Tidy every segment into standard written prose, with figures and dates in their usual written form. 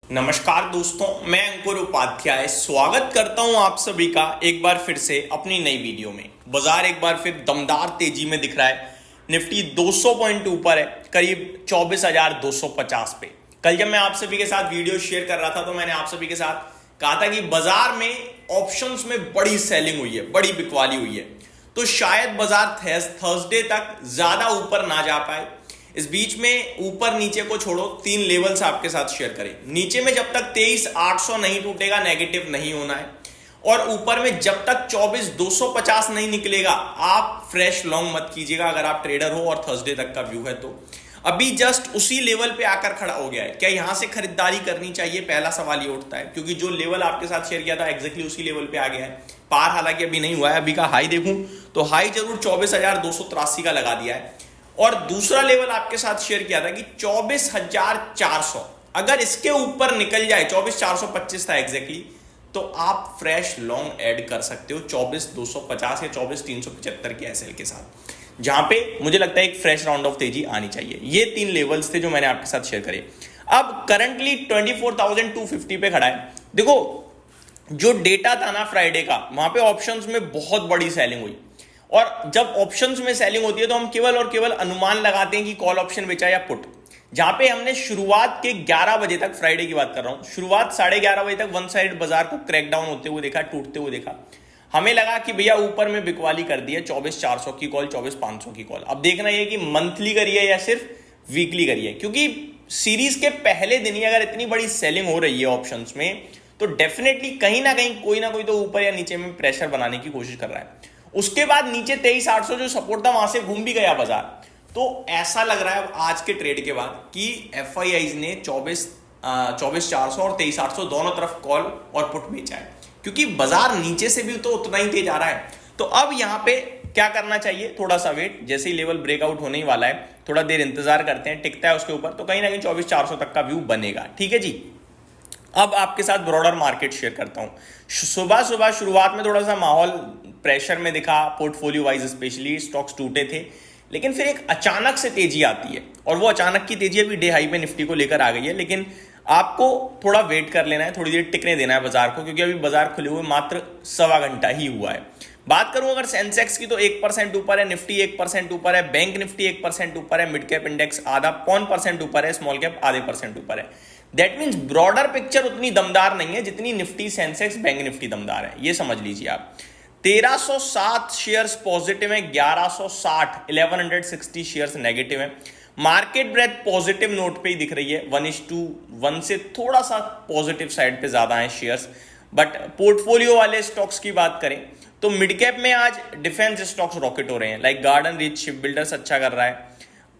नमस्कार दोस्तों, मैं अंकुर उपाध्याय स्वागत करता हूं आप सभी का एक बार फिर से अपनी नई वीडियो में। बाजार एक बार फिर दमदार तेजी में दिख रहा है। निफ्टी 200 पॉइंट ऊपर है, करीब 24,250 पे। कल जब मैं आप सभी के साथ वीडियो शेयर कर रहा था तो मैंने आप सभी के साथ कहा था कि बाजार में ऑप्शंस में बड़ी सेलिंग हुई है, बड़ी बिकवाली हुई है, तो शायद बाजार थर्सडे तक ज्यादा ऊपर ना जा पाए। इस बीच में ऊपर नीचे को छोड़ो, तीन लेवल्स आपके साथ शेयर करें। नीचे में जब तक 23,800 नहीं टूटेगा नेगेटिव नहीं होना है, और ऊपर में जब तक 24,250 नहीं निकलेगा आप फ्रेश लॉन्ग मत कीजिएगा अगर आप ट्रेडर हो और थर्सडे तक का व्यू है तो। अभी जस्ट उसी लेवल पे आकर खड़ा हो गया है, क्या यहां से खरीदारी करनी चाहिए? पहला सवाल ये उठता है, क्योंकि जो लेवल आपके साथ शेयर किया था एग्जैक्टली उसी लेवल पे आ गया है। पार हालांकि अभी नहीं हुआ है, अभी का हाई देखूं तो हाई जरूर 24,283 का लगा दिया है, और दूसरा लेवल आपके साथ शेयर किया था कि 24,400, अगर इसके ऊपर निकल जाए, 24,425 था एग्जैक्टली, तो आप फ्रेश लॉन्ग ऐड कर सकते हो 24,250 या 24,375 के एसएल के साथ, जहां पे मुझे लगता है एक फ्रेश राउंड ऑफ तेजी आनी चाहिए। ये तीन लेवल्स थे जो मैंने आपके साथ शेयर करे। अब करंटली 24,250 पे खड़ा है। देखो, जो डेटा था ना फ्राइडे का, वहां पे ऑप्शंस में बहुत बड़ी सेलिंग हुई, और जब ऑप्शंस में सेलिंग होती है तो हम केवल और केवल अनुमान लगाते हैं कि कॉल ऑप्शन बेचा या पुट। जहां पे हमने शुरुआत के 11 बजे तक, फ्राइडे की बात कर रहा हूं, शुरुआत 11:30 बजे तक वन साइड बाजार को क्रैक डाउन होते हुए देखा, टूटते हुए देखा। हमें लगा कि भैया ऊपर में बिकवाली कर दी है, 24,400 की कॉल, 24,500 की कॉल। अब देखना यह कि मंथली करिए या सिर्फ वीकली करिए, क्योंकि सीरीज के पहले दिन ही अगर इतनी बड़ी सेलिंग हो रही है ऑप्शंस में, तो डेफिनेटली कहीं ना कोई तो ऊपर या नीचे में प्रेशर बनाने की कोशिश कर रहा है। उसके बाद नीचे 23,800 जो सपोर्ट था वहां से घूम भी गया बाजार। तो ऐसा लग रहा है आज के ट्रेड के बाद कि एफआईआईज ने 24,400 और 23,800 दोनों तरफ कॉल और पुट बेचा है, क्योंकि बाजार नीचे से भी तो उतना ही तेज आ रहा है। तो अब यहां पे क्या करना चाहिए? थोड़ा सा वेट, जैसे ही लेवल ब्रेकआउट होने ही वाला है, थोड़ा देर इंतजार करते हैं, टिकता है उसके ऊपर तो कहीं ना कहीं 24,400 तक का व्यू बनेगा। ठीक है जी। अब आपके साथ ब्रॉडर मार्केट शेयर करता हूं। सुबह सुबह शुरुआत में थोड़ा सा माहौल प्रेशर में दिखा, पोर्टफोलियो वाइज स्पेशली स्टॉक्स टूटे थे, लेकिन फिर एक अचानक से तेजी आती है, और वो अचानक की तेजी अभी डे हाई पे निफ्टी को लेकर आ गई है। लेकिन आपको थोड़ा वेट कर लेना है, थोड़ी देर टिकने देना है बाजार को, क्योंकि अभी बाजार खुले हुए मात्र सवा घंटा ही हुआ है। बात करूं अगर सेंसेक्स की, तो 1% ऊपर है, निफ्टी 1% ऊपर है, बैंक निफ्टी 1% ऊपर है, मिड कैप इंडेक्स आधा 0.5% ऊपर है, स्मॉल कैप आधे % ऊपर है। दैट मीन्स ब्रॉडर पिक्चर उतनी दमदार नहीं है जितनी निफ्टी, सेंसेक्स, बैंक निफ्टी दमदार है, ये समझ लीजिए आप। 1307 शेयर्स पॉजिटिव है, 1160 शेयर्स नेगेटिव है। मार्केट ब्रेथ पॉजिटिव नोट पे ही दिख रही है, 1:1 से थोड़ा सा पॉजिटिव साइड पे ज्यादा है शेयर्स। बट पोर्टफोलियो वाले स्टॉक्स की बात करें तो मिड कैप में आज डिफेंस स्टॉक्स रॉकेट हो रहे हैं, like garden rich ship builders अच्छा कर रहा है,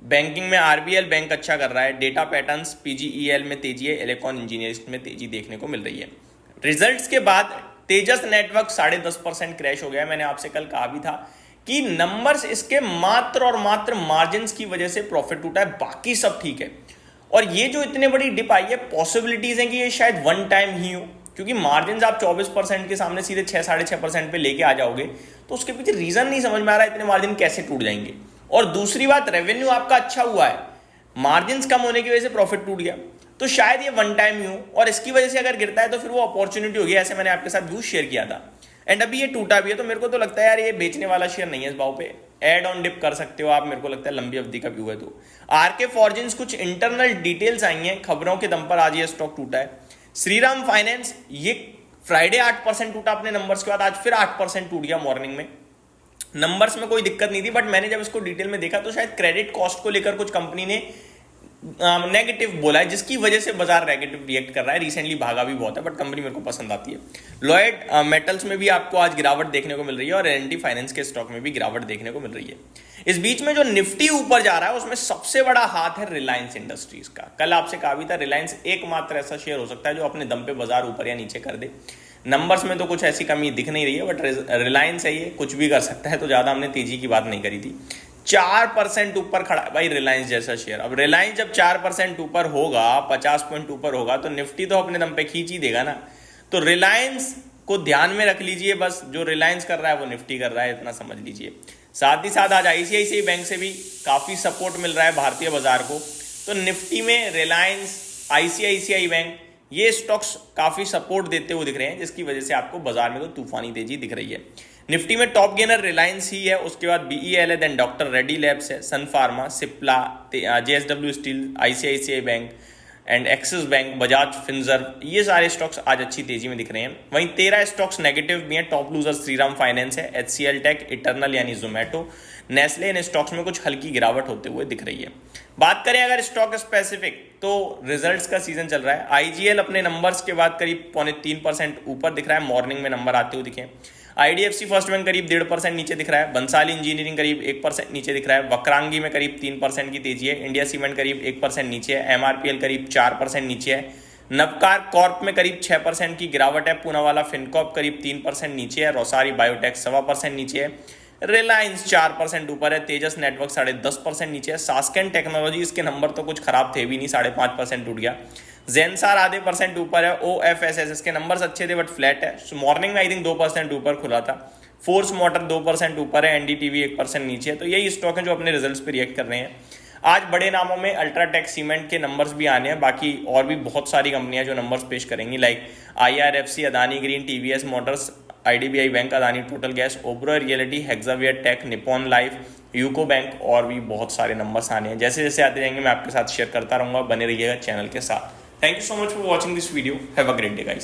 बैंकिंग में आरबीएल बैंक अच्छा कर रहा है, डेटा पैटर्न्स पीजीईएल में तेजी है, इलेक्ट्रॉन इंजीनियरिंग में तेजी देखने को मिल रही है। रिजल्ट्स के बाद तेजस नेटवर्क 10.5% क्रैश हो गया। मैंने आपसे कल कहा भी था कि नंबर्स इसके मात्र और मात्र मार्जिन की वजह से प्रॉफिट टूटा है, बाकी सब ठीक है। और ये जो इतने बड़ी डिप आई है, पॉसिबिलिटीज है कि ये शायद वन टाइम ही हो, क्योंकि मार्जिन आप 24% के सामने सीधे 6-6.5% पे लेके आ जाओगे, तो उसके पीछे रीजन नहीं समझ में आ रहा है इतने मार्जिन कैसे टूट जाएंगे। और दूसरी बात, रेवेन्यू आपका अच्छा हुआ है, मार्जिन कम होने की वजह से प्रॉफिट टूट गया, तो शायद ये वन टाइम ही हो, और इसकी वजह से अगर गिरता है तो फिर वो अपॉर्चुनिटी होगी, ऐसे मैंने आपके साथ व्यू शेयर किया था। एंड अभी ये टूटा भी है, तो मेरे को तो लगता है यार ये बेचने वाला शेयर नहीं है इस भाव पे, एड ऑन डिप कर सकते हो आप, मेरे को लगता है लंबी अवधि का व्यू है। तो आरके फॉर्जिन्स कुछ इंटरनल डिटेल्स आई हैं, खबरों के दम पर आज ये स्टॉक टूटा है। श्रीराम फाइनेंस, ये फ्राइडे 8% टूटा अपने नंबर्स के बाद, आज फिर 8% टूट गया मॉर्निंग में। नंबर्स में कोई दिक्कत नहीं थी, बट मैंने जब इसको डिटेल में देखा तो शायद क्रेडिट कॉस्ट को लेकर कुछ कंपनी ने नेगेटिव बोला है, जिसकी वजह से बाजार नेगेटिव रिएक्ट कर रहा है। रिसेंटली भागा भी बहुत है, बट कंपनी मेरे को पसंद आती है। लॉयड मेटल्स में भी आपको आज गिरावट देखने को मिल रही है, और एनटी फाइनेंस के स्टॉक में भी गिरावट देखने को मिल रही है। इस बीच में जो निफ्टी ऊपर जा रहा है उसमें सबसे बड़ा हाथ है रिलायंस इंडस्ट्रीज का। कल आपसे कहा भी था, रिलायंस एकमात्र ऐसा शेयर हो सकता है जो अपने दम पे बाजार ऊपर या नीचे कर दे। नंबर्स में तो कुछ ऐसी कमी दिख नहीं रही है, बट रिलायंस है, ये कुछ भी कर सकता है, तो ज्यादा हमने तेजी की बात नहीं करी थी। 4% ऊपर खड़ा है भाई रिलायंस जैसा शेयर। अब रिलायंस जब 4% ऊपर होगा, 50 पॉइंट ऊपर होगा, तो निफ्टी तो अपने दम पे खींच ही देगा ना। तो रिलायंस को ध्यान में रख लीजिए, बस जो रिलायंस कर रहा है वो निफ्टी कर रहा है, इतना समझ लीजिए। साथ ही साथ आज आईसीआईसीआई बैंक से भी काफी सपोर्ट मिल रहा है भारतीय बाजार को। तो निफ्टी में रिलायंस, आईसीआईसीआई बैंक, ये स्टॉक्स काफी सपोर्ट देते हुए दिख रहे हैं, जिसकी वजह से आपको बाजार में तो तूफानी तेजी दिख रही है। निफ्टी में टॉप गेनर रिलायंस ही है, उसके बाद बीईएल है, देन डॉक्टर रेड्डी लैब्स है, सन फार्मा, सिप्ला, जेएसडब्ल्यू स्टील, आईसीआईसीआई बैंक एंड एक्सिस बैंक, बजाज फिनसर्व, ये सारे स्टॉक्स आज अच्छी तेजी में दिख रहे हैं। वहीं 13 स्टॉक्स नेगेटिव भी हैं। टॉप लूजर श्रीराम फाइनेंस है, एचसीएल टेक, इटर्नल यानी जोमेटो, नेस्ले, इन स्टॉक्स में कुछ हल्की गिरावट होते हुए दिख रही है। बात करें अगर स्टॉक स्पेसिफिक, तो रिजल्ट्स का सीजन चल रहा है। आईजीएल अपने नंबर्स के बाद करीब 3.25% ऊपर दिख रहा है, मॉर्निंग में नंबर आते हुए दिखे। आईडीएफसी फर्स्ट बैंक करीब 1.5% नीचे दिख रहा है, बंसाली इंजीनियरिंग करीब 1% नीचे दिख रहा है, वक्रांगी में करीब 3% की तेजी है, इंडिया सीमेंट करीब 1% नीचे है, एमआरपीएल करीब 4% नीचे है, नवकार कॉर्प में करीब 6% की गिरावट है, पूनावाला फिनकॉर्प करीब 3% नीचे है, रोसारी बायोटेक 1.25% नीचे है, रिलायंस 4% ऊपर है, तेजस नेटवर्क 10.5% नीचे है, सास्केन टेक्नोलॉजी, इसके नंबर तो कुछ खराब थे भी नहीं, 5.5% टूट गया, जेनसार आधे % ऊपर है, ओएफएसएस, इसके नंबर्स अच्छे थे बट फ्लैट है, मॉर्निंग में आई थिंक 2% ऊपर खुला था, फोर्स मोटर 2% ऊपर है, एनडीटीवी 1% नीचे है। तो यही स्टॉक है जो अपने रिजल्ट्स पे रिएक्ट कर रहे हैं। आज बड़े नामों में अल्ट्राटेक सीमेंट के नंबर्स भी आने हैं, बाकी और भी बहुत सारी कंपनियां जो नंबर्स पेश करेंगी, लाइक आईआरएफसी, अदानी ग्रीन, टीवीएस मोटर्स, आईडीबीआई बैंक, अदानी टोटल गैस, ओबरो रियलिटी, हेक्सावेयर टेक, निपॉन लाइफ, यूको बैंक, और भी बहुत सारे नंबर्स आने हैं। जैसे जैसे आते जाएंगे मैं आपके साथ शेयर करता रहूंगा, बने रहिएगा चैनल के साथ। Thank you so much for watching this video, have a great day guys.